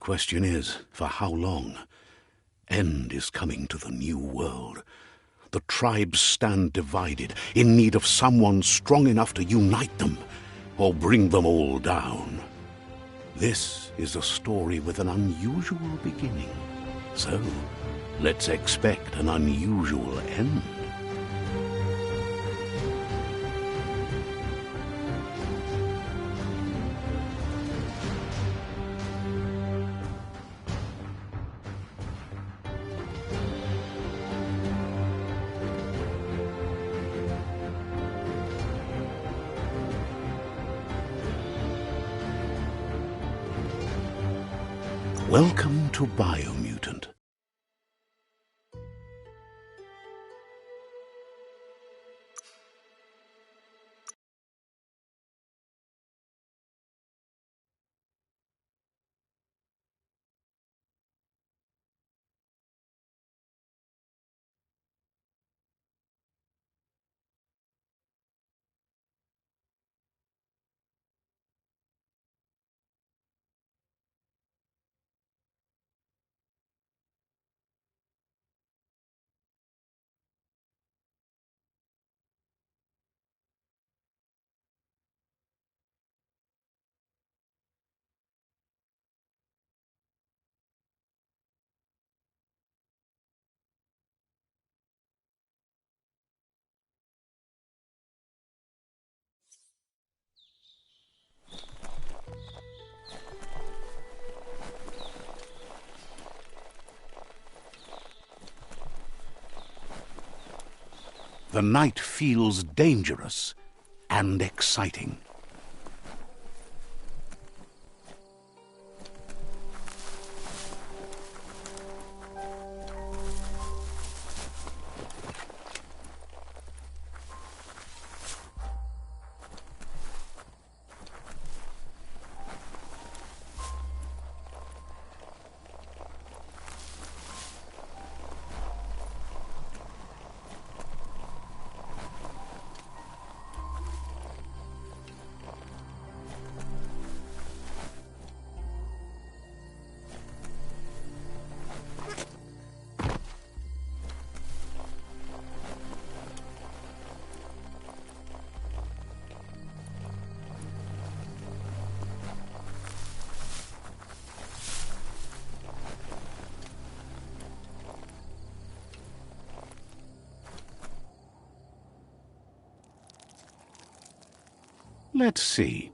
Question is, for how long? End is coming to the new world. The tribes stand divided, in need of someone strong enough to unite them, or bring them all down. This is a story with an unusual beginning. So, let's expect an unusual end. Welcome to Biomutant. The night feels dangerous and exciting. Let's see.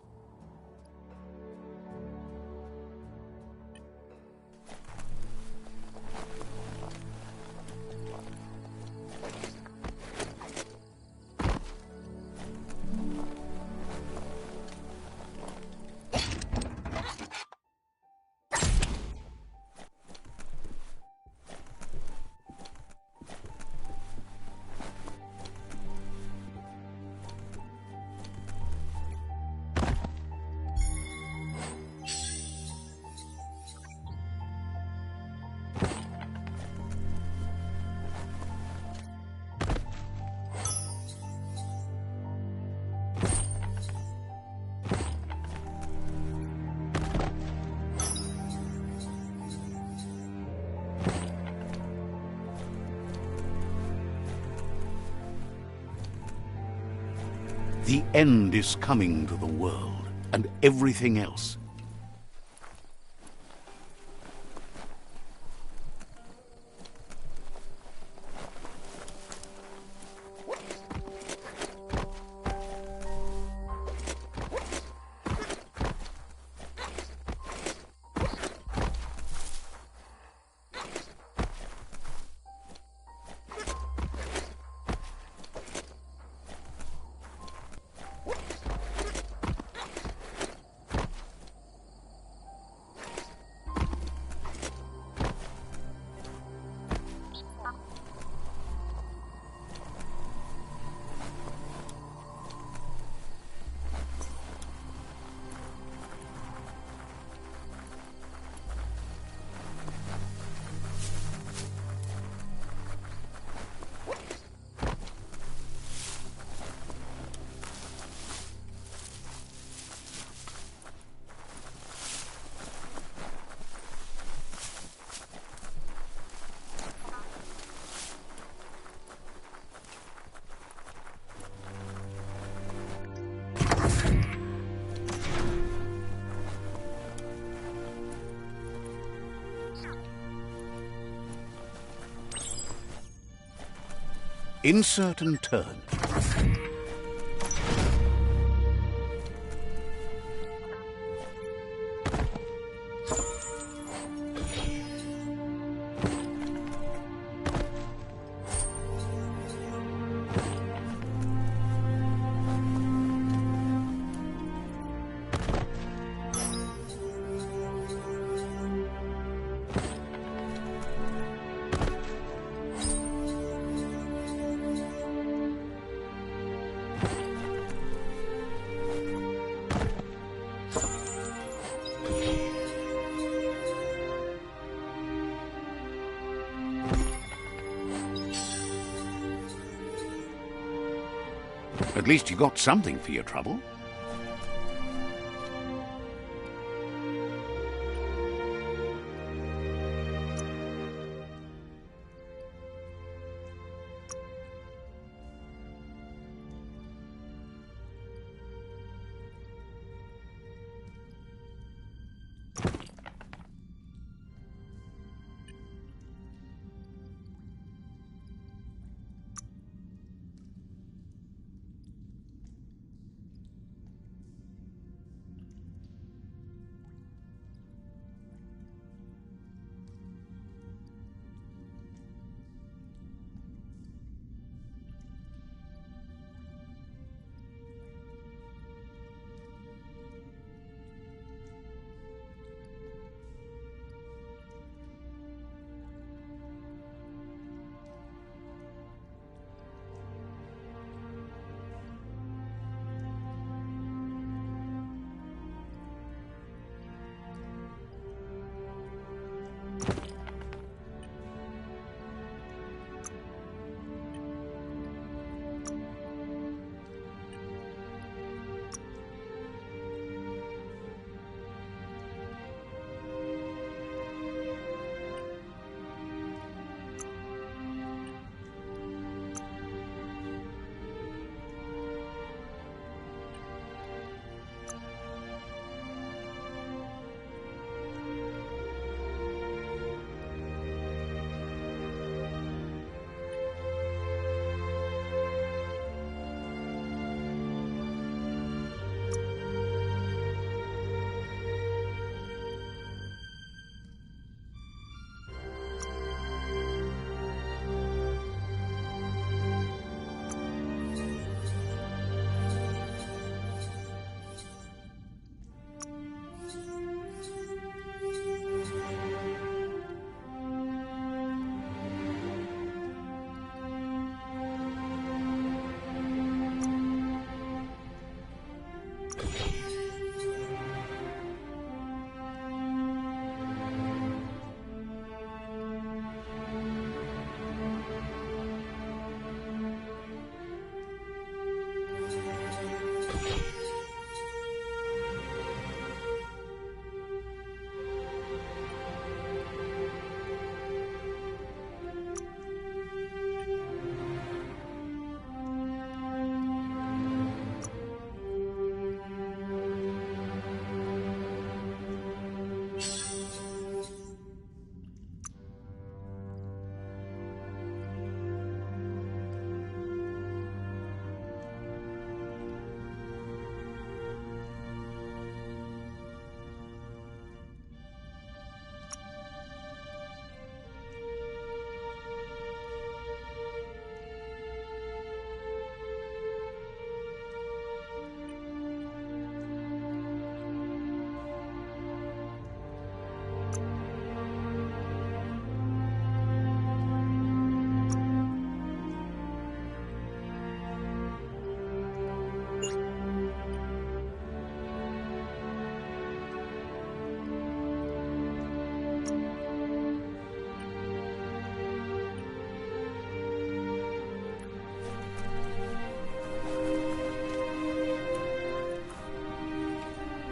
The end is coming to the world and everything else. Insert and turn. At least you got something for your trouble.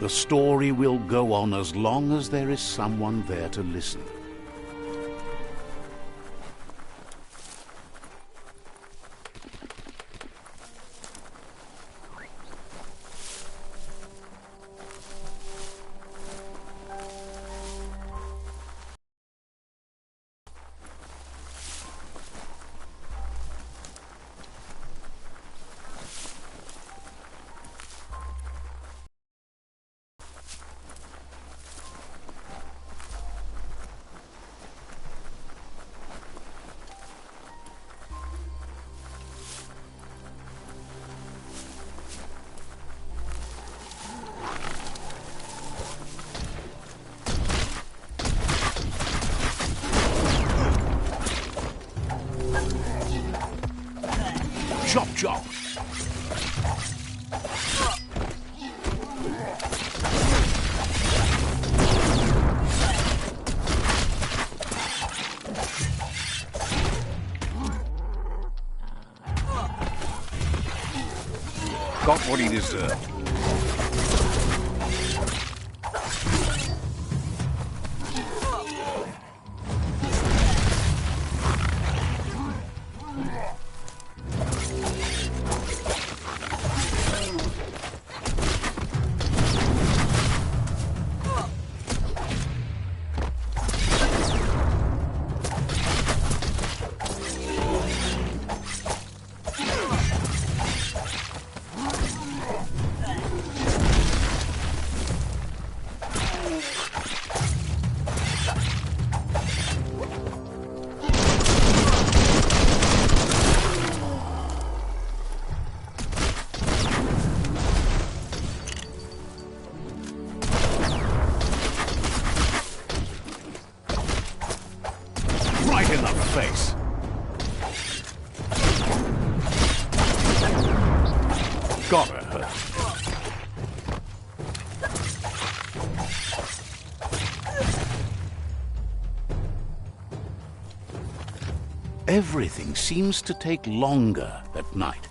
The story will go on as long as there is someone there to listen. Chop chop! Got what he deserved. Right in the face. Gotta hurt. Everything seems to take longer at night.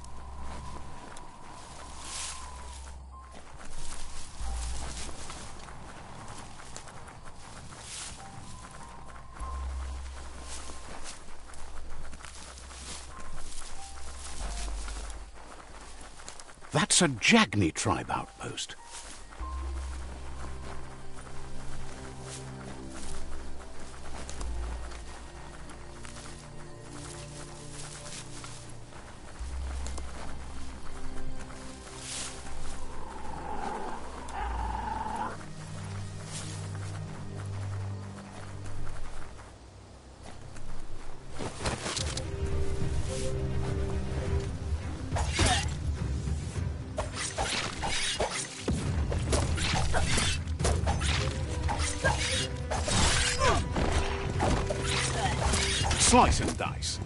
That's a Jagni tribe outpost. Slice and dice.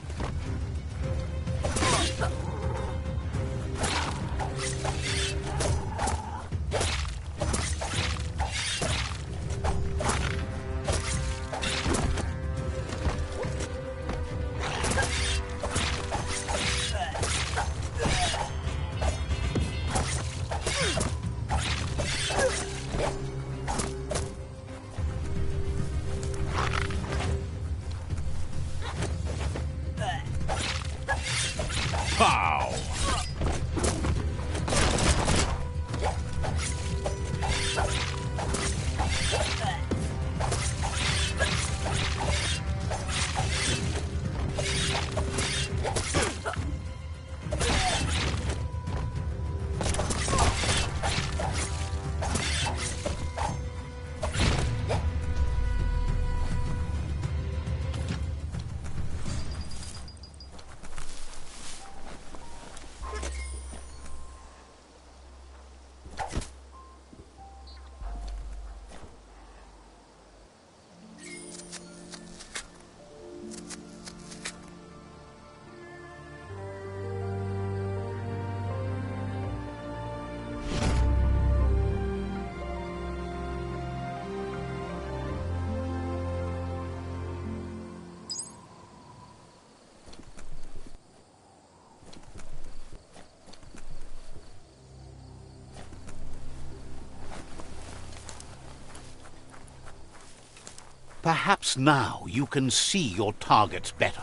Pow! Perhaps now you can see your targets better.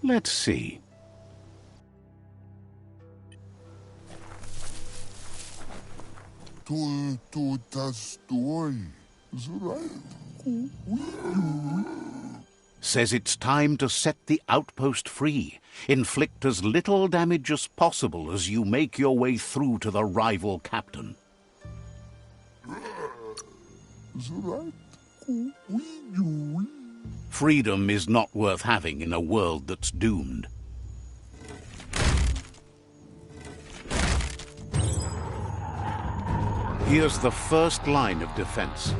Let's see. Says it's time to set the outpost free. Inflict as little damage as possible as you make your way through to the rival captain. Freedom is not worth having in a world that's doomed. Here's the first line of defense.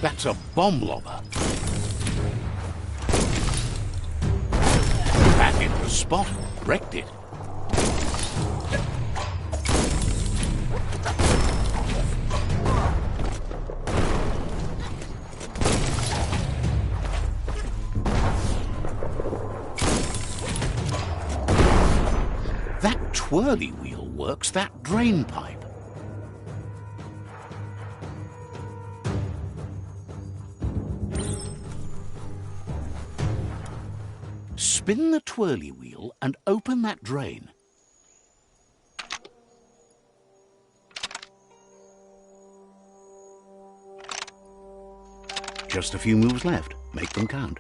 That's a bomb lobber. That hit the spot, wrecked it. That twirly wheel works that drain pipe. Spin the twirly wheel and open that drain. Just a few moves left. Make them count.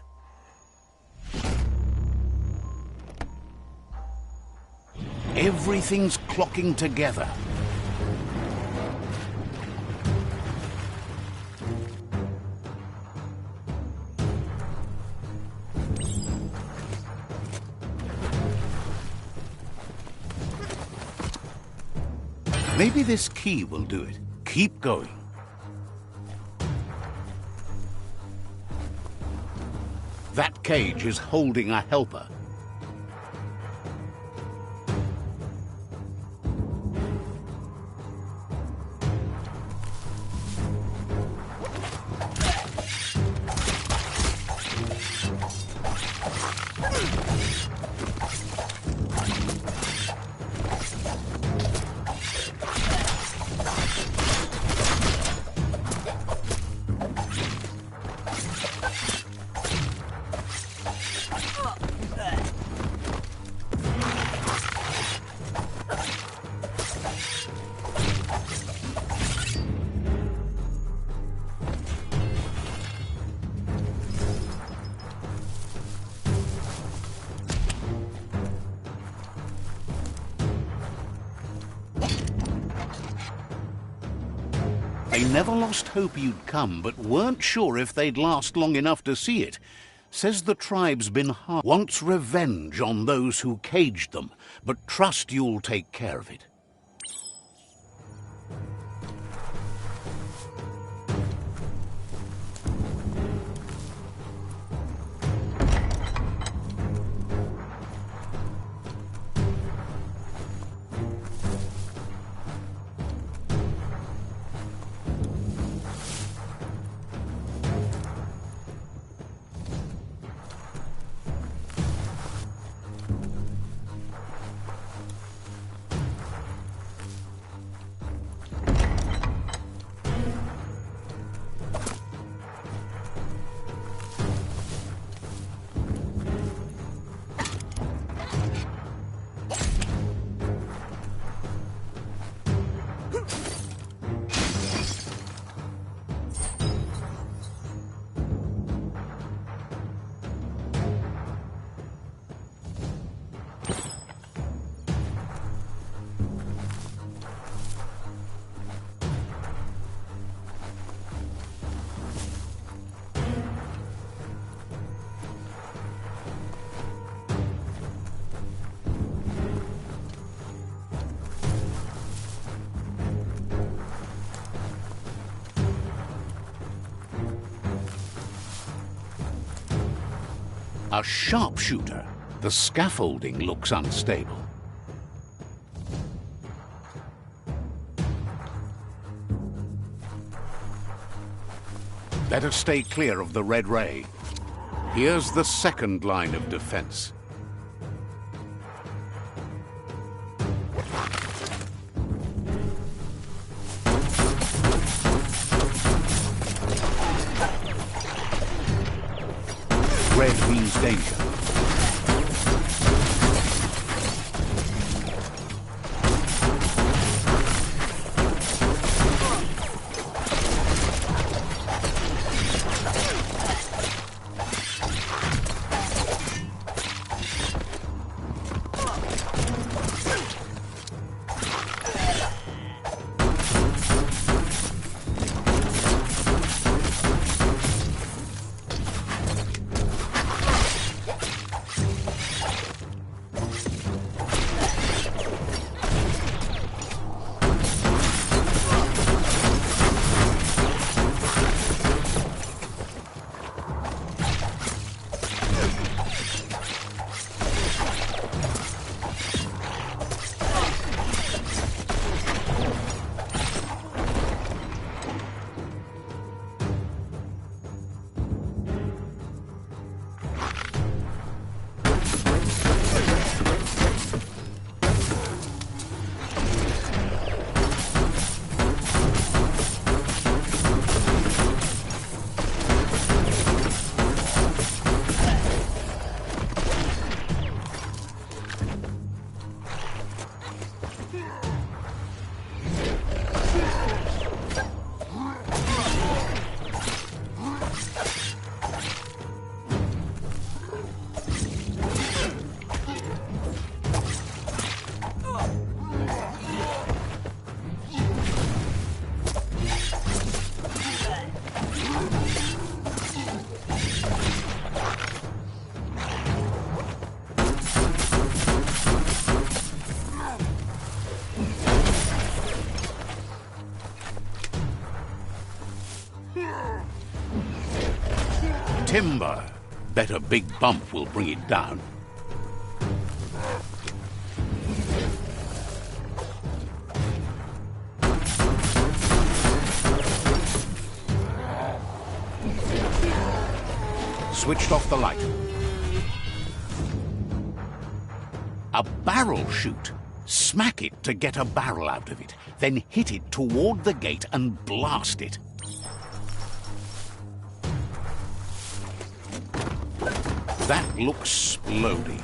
Everything's clocking together. Maybe this key will do it. Keep going. That cage is holding a helper. They never lost hope you'd come, but weren't sure if they'd last long enough to see it. Says the tribe's been hard. Wants revenge on those who caged them, but trust you'll take care of it. A sharpshooter. The scaffolding looks unstable. Better stay clear of the red ray. Here's the second line of defense. Red means danger. Timber. Bet a big bump will bring it down. Switched off the light. A barrel shoot. Smack it to get a barrel out of it. Then hit it toward the gate and blast it. That looks splody.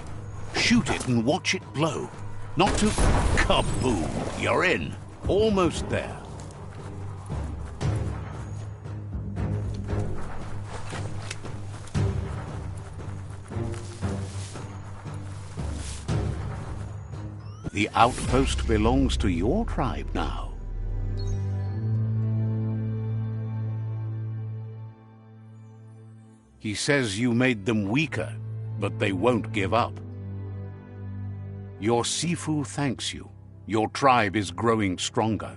Shoot it and watch it blow. Not too... Kaboom! You're in. Almost there. The outpost belongs to your tribe now. He says you made them weaker, but they won't give up. Your Sifu thanks you. Your tribe is growing stronger.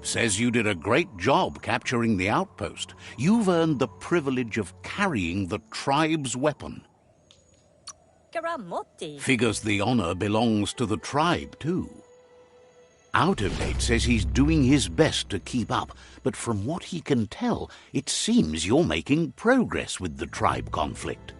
Says you did a great job capturing the outpost. You've earned the privilege of carrying the tribe's weapon. Figures the honor belongs to the tribe, too. Out of Date says he's doing his best to keep up, but from what he can tell, it seems you're making progress with the tribe conflict.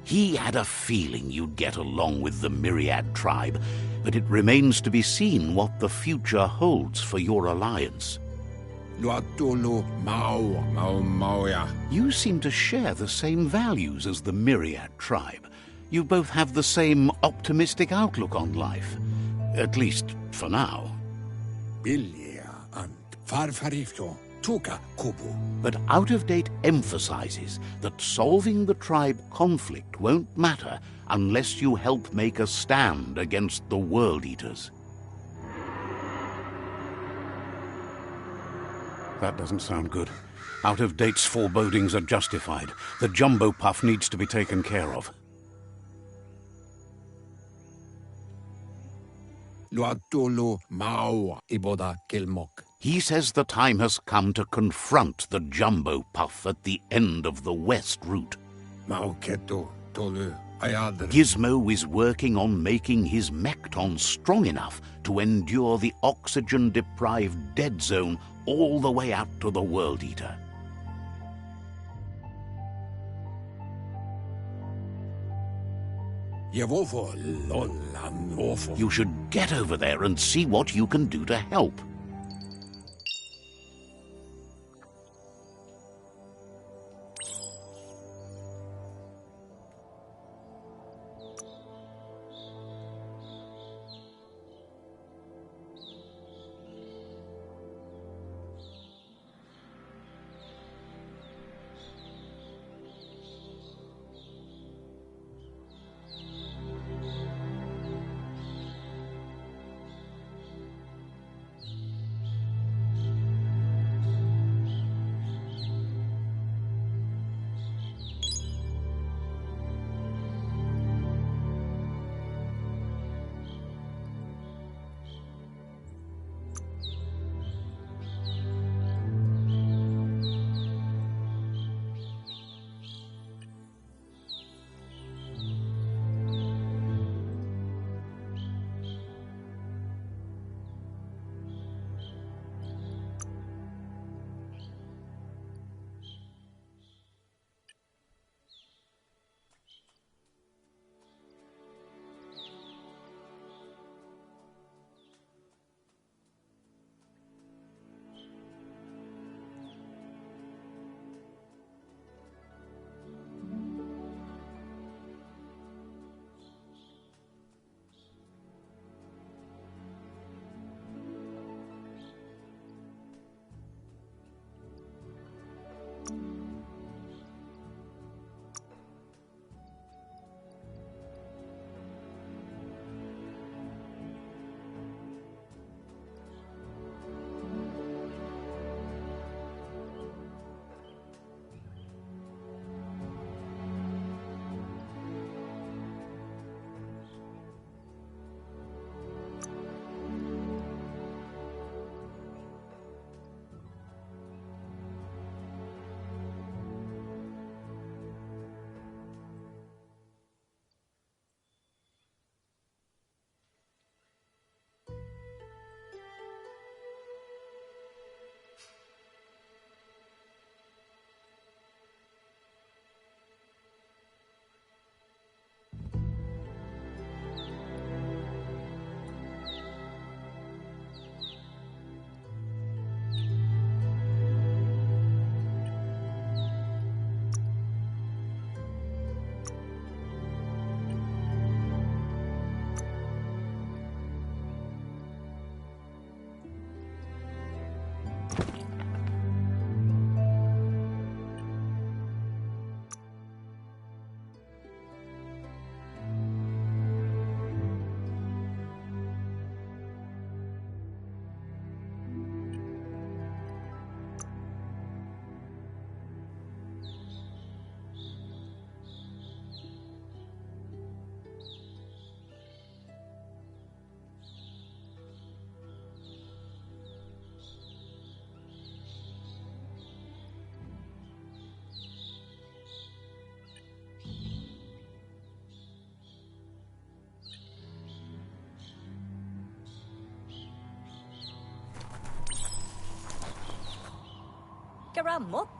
He had a feeling you'd get along with the Myriad tribe, but it remains to be seen what the future holds for your alliance. Luatulu Mauya. You seem to share the same values as the Myriad tribe. You both have the same optimistic outlook on life. At least, for now. Billia and Farfariflo, Tuka Kubu. But Out of Date emphasizes that solving the tribe conflict won't matter unless you help make a stand against the World Eaters. That doesn't sound good. Out of Date's forebodings are justified. The jumbo puff needs to be taken care of. Luatulu Mau Iboda Kilmok. He says the time has come to confront the jumbo puff at the end of the west route. Mauketu Tolu Ayadr. Gizmo is working on making his Mekton strong enough to endure the oxygen-deprived dead zone all the way out to the World Eater. You should get over there and see what you can do to help.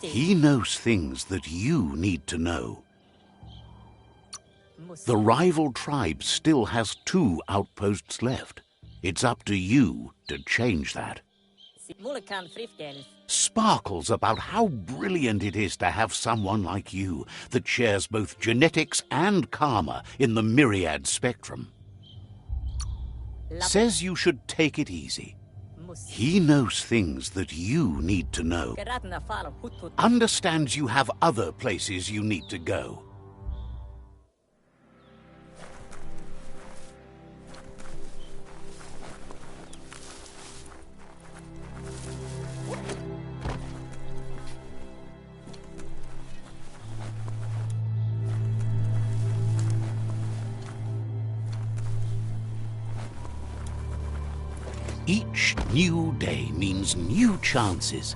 He knows things that you need to know. The rival tribe still has 2 outposts left. It's up to you to change that. Sparkles about how brilliant it is to have someone like you that shares both genetics and karma in the myriad spectrum. Says you should take it easy. He knows things that you need to know. Understands you have other places you need to go. Each new day means new chances.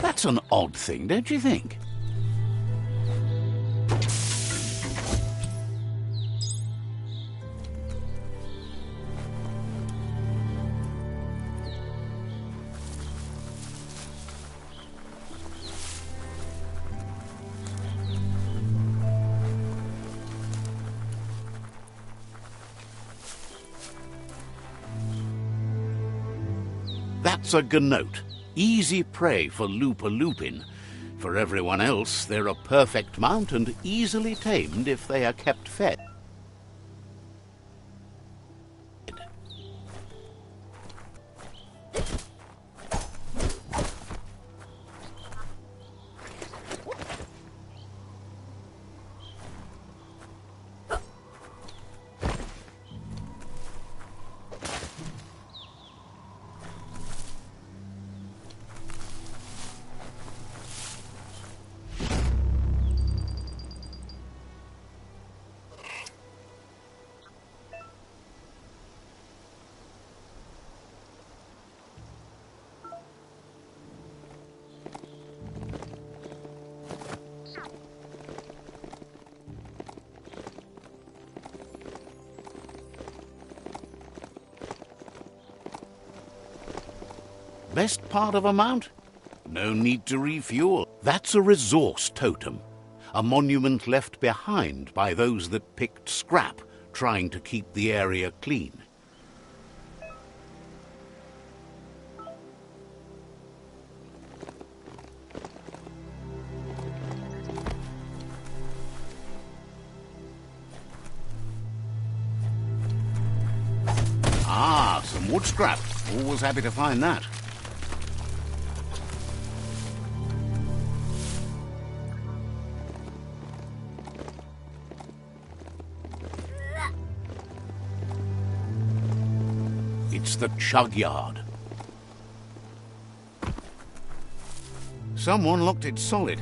That's an odd thing, don't you think? That's a gnote. Easy prey for Loopa-Loopin. For everyone else, they're a perfect mount and easily tamed if they are kept fed. Best part of a mount? No need to refuel. That's a resource totem, a monument left behind by those that picked scrap, trying to keep the area clean. Ah, some wood scrap. Always happy to find that. It's the chug yard. Someone locked it solid.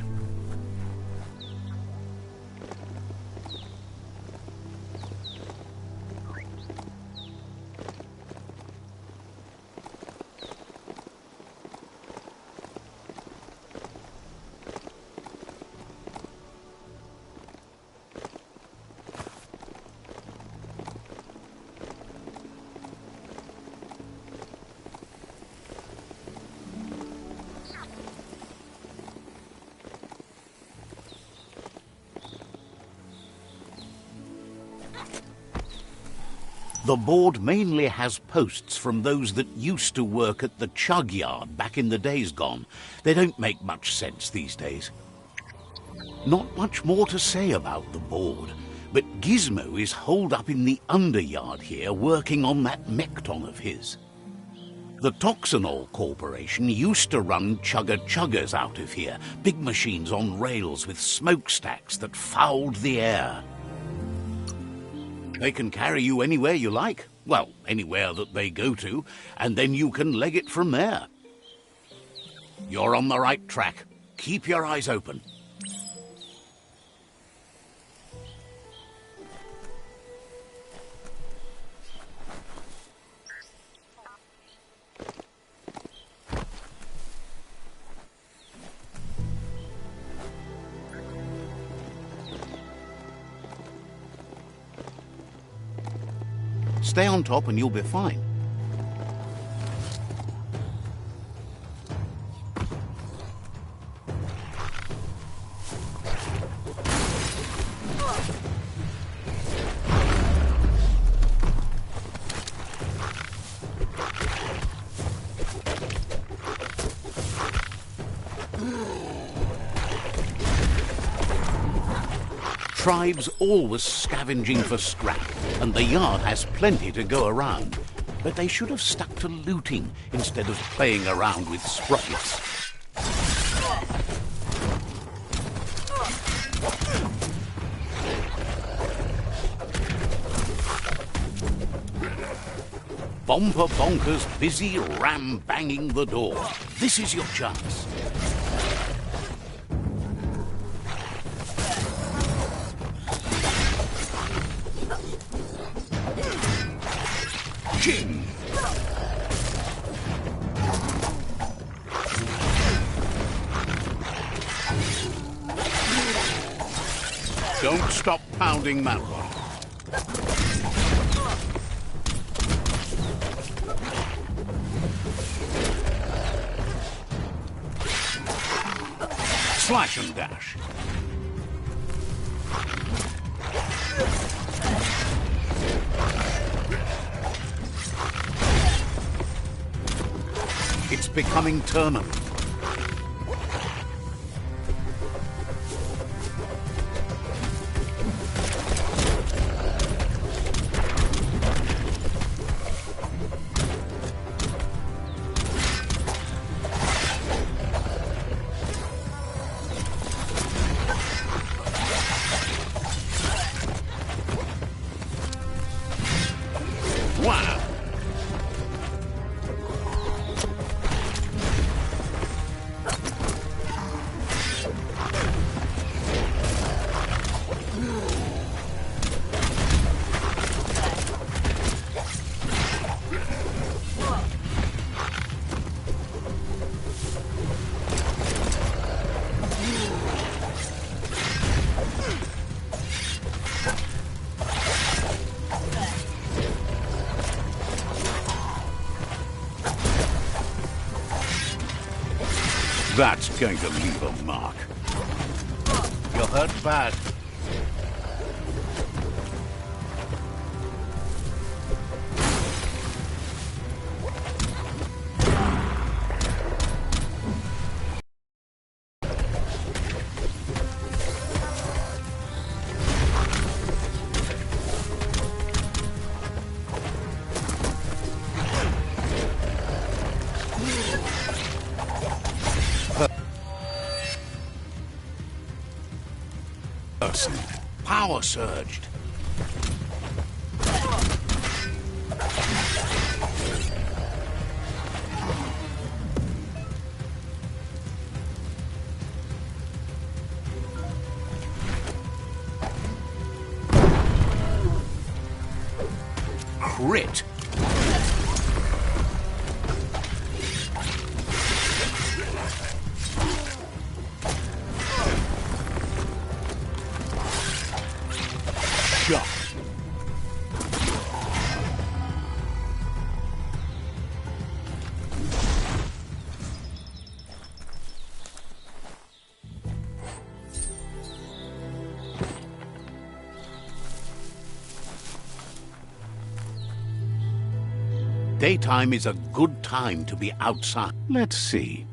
The board mainly has posts from those that used to work at the chug yard back in the days gone. They don't make much sense these days. Not much more to say about the board, but Gizmo is holed up in the underyard here working on that Mekton of his. The Toxanol Corporation used to run chugger-chuggers out of here, big machines on rails with smokestacks that fouled the air. They can carry you anywhere you like, well, anywhere that they go to, and then you can leg it from there. You're on the right track. Keep your eyes open. Stay on top and you'll be fine. Tribes always scavenging for scrap, and the yard has plenty to go around. But they should have stuck to looting instead of playing around with sprockets. Bomper Bonkers busy ram-banging the door. This is your chance. Ching! Don't stop pounding that one. Slash and dash. It's becoming terminal. Wow! That's going to leave a mark. You're hurt bad. Power surged. Crit. Shot. Daytime is a good time to be outside. Let's see.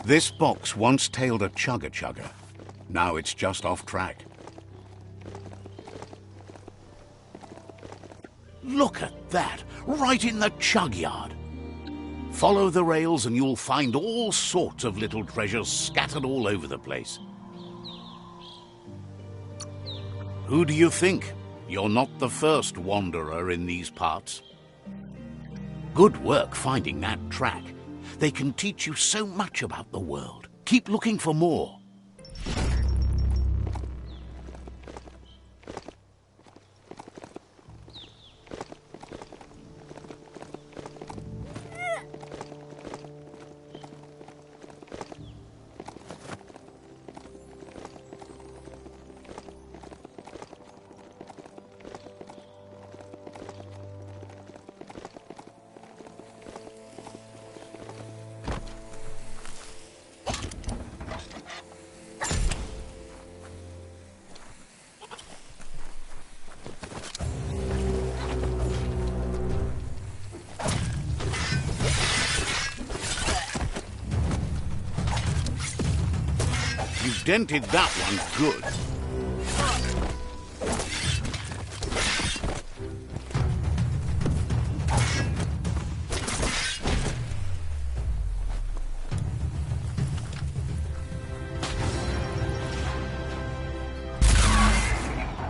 This box once tailed a chugga-chugga. Now it's just off track. Look at that! Right in the chug yard! Follow the rails and you'll find all sorts of little treasures scattered all over the place. Who do you think? You're not the first wanderer in these parts. Good work finding that track. They can teach you so much about the world. Keep looking for more. You've dented that one good.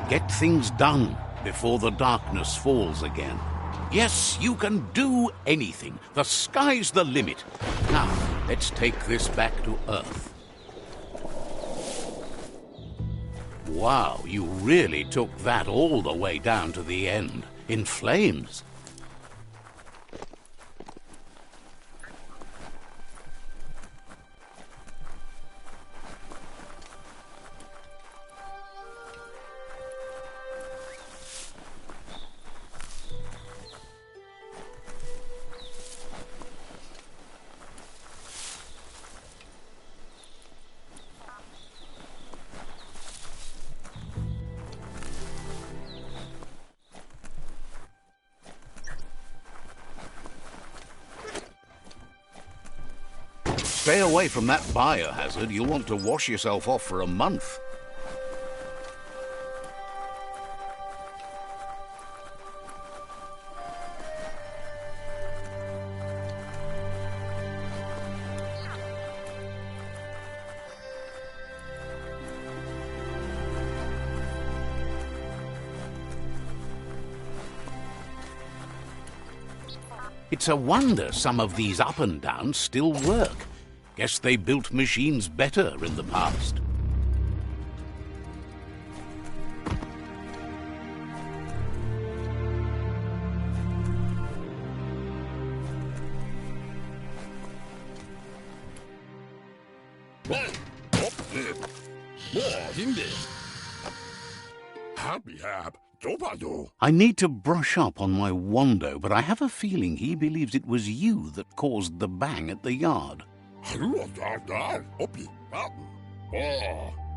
Get things done before the darkness falls again. Yes, you can do anything. The sky's the limit. Now, let's take this back to Earth. Wow, you really took that all the way down to the end, in flames. Stay away from that biohazard. You'll want to wash yourself off for a month. It's a wonder some of these up and downs still work. Guess they built machines better in the past. I need to brush up on my Wando, but I have a feeling he believes it was you that caused the bang at the yard.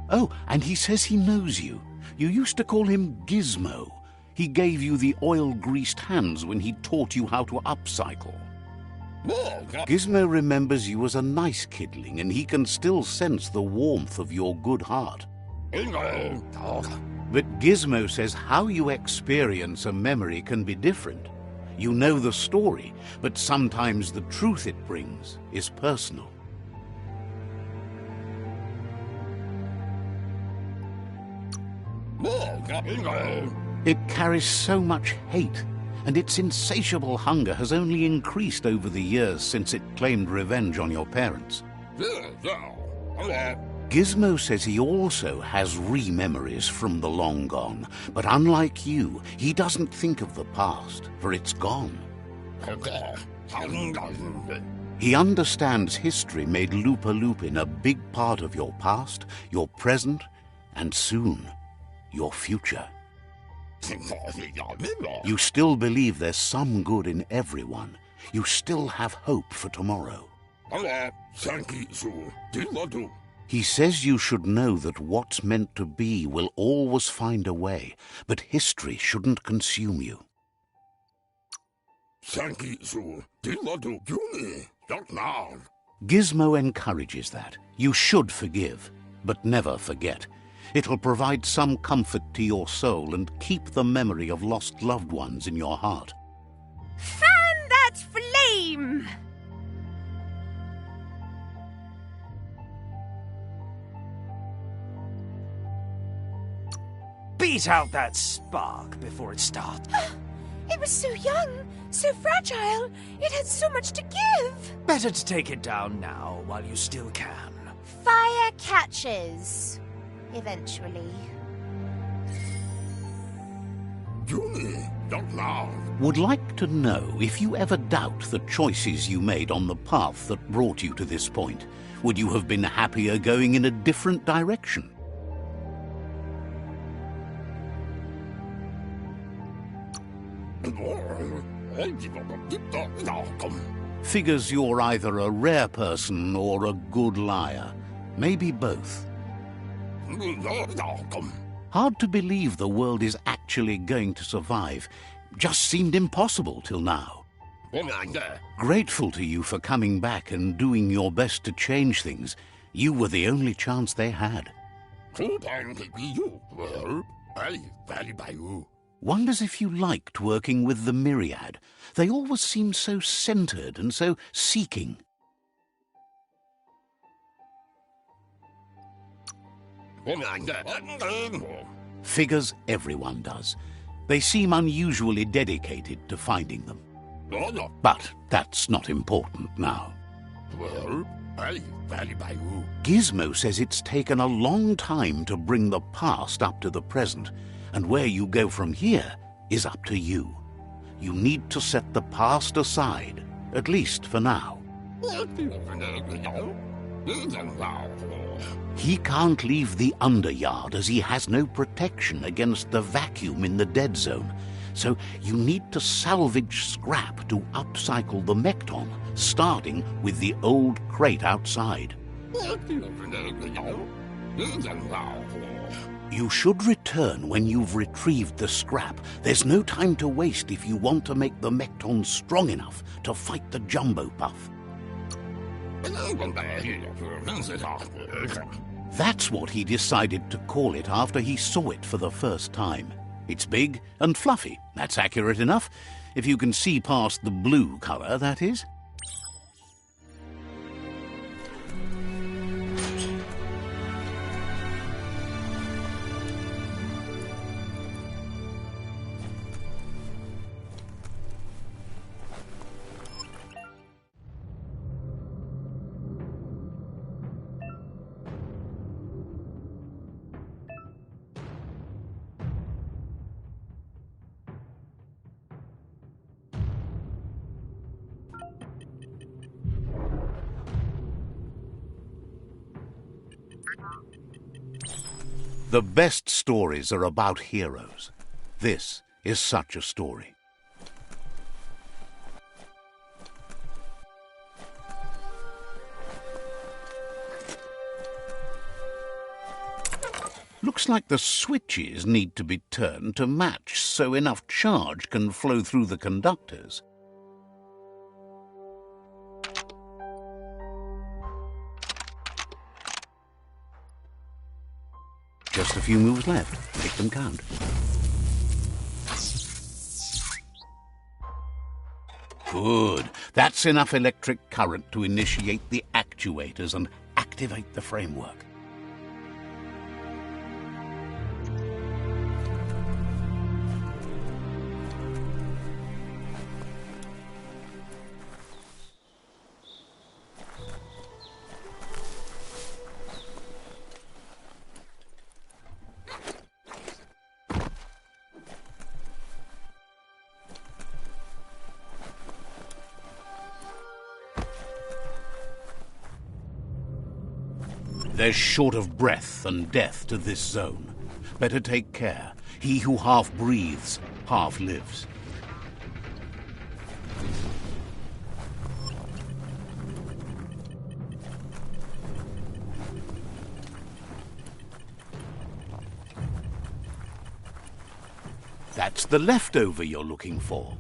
Oh, and he says he knows you. You used to call him Gizmo. He gave you the oil-greased hands when he taught you how to upcycle. Gizmo remembers you as a nice kidling, and he can still sense the warmth of your good heart. But Gizmo says how you experience a memory can be different. You know the story, but sometimes the truth it brings is personal. It carries so much hate, and its insatiable hunger has only increased over the years since it claimed revenge on your parents. Gizmo says he also has re-memories from the long gone, but unlike you, he doesn't think of the past, for it's gone. He understands history made Lupa Lupin a big part of your past, your present, and soon, your future. You still believe there's some good in everyone. You still have hope for tomorrow. He says you should know that what's meant to be will always find a way, but history shouldn't consume you. Gizmo encourages that. You should forgive, but never forget. It'll provide some comfort to your soul and keep the memory of lost loved ones in your heart. Fan that flame! Beat out that spark before it starts. It was so young, so fragile. It had so much to give. Better to take it down now while you still can. Fire catches. Eventually. Would like to know if you ever doubt the choices you made on the path that brought you to this point. Would you have been happier going in a different direction? Figures you're either a rare person or a good liar. Maybe both. Hard to believe the world is actually going to survive. Just seemed impossible till now. Grateful to you for coming back and doing your best to change things. You were the only chance they had. Wonders if you liked working with the Myriad. They always seemed so centered and so seeking. Figures everyone does. They seem unusually dedicated to finding them. But that's not important now. Gizmo says it's taken a long time to bring the past up to the present, and where you go from here is up to you. You need to set the past aside, at least for now. He can't leave the Underyard as he has no protection against the vacuum in the dead zone, so you need to salvage scrap to upcycle the Mekton, starting with the old crate outside. You should return when you've retrieved the scrap. There's no time to waste if you want to make the Mekton strong enough to fight the Jumbo Puff. That's what he decided to call it after he saw it for the first time. It's big and fluffy. That's accurate enough. If you can see past the blue color, that is. The best stories are about heroes. This is such a story. Looks like the switches need to be turned to match so enough charge can flow through the conductors. Just a few moves left. Make them count. Good. That's enough electric current to initiate the actuators and activate the framework. They're short of breath and death to this zone. Better take care. He who half breathes, half lives. That's the leftover you're looking for.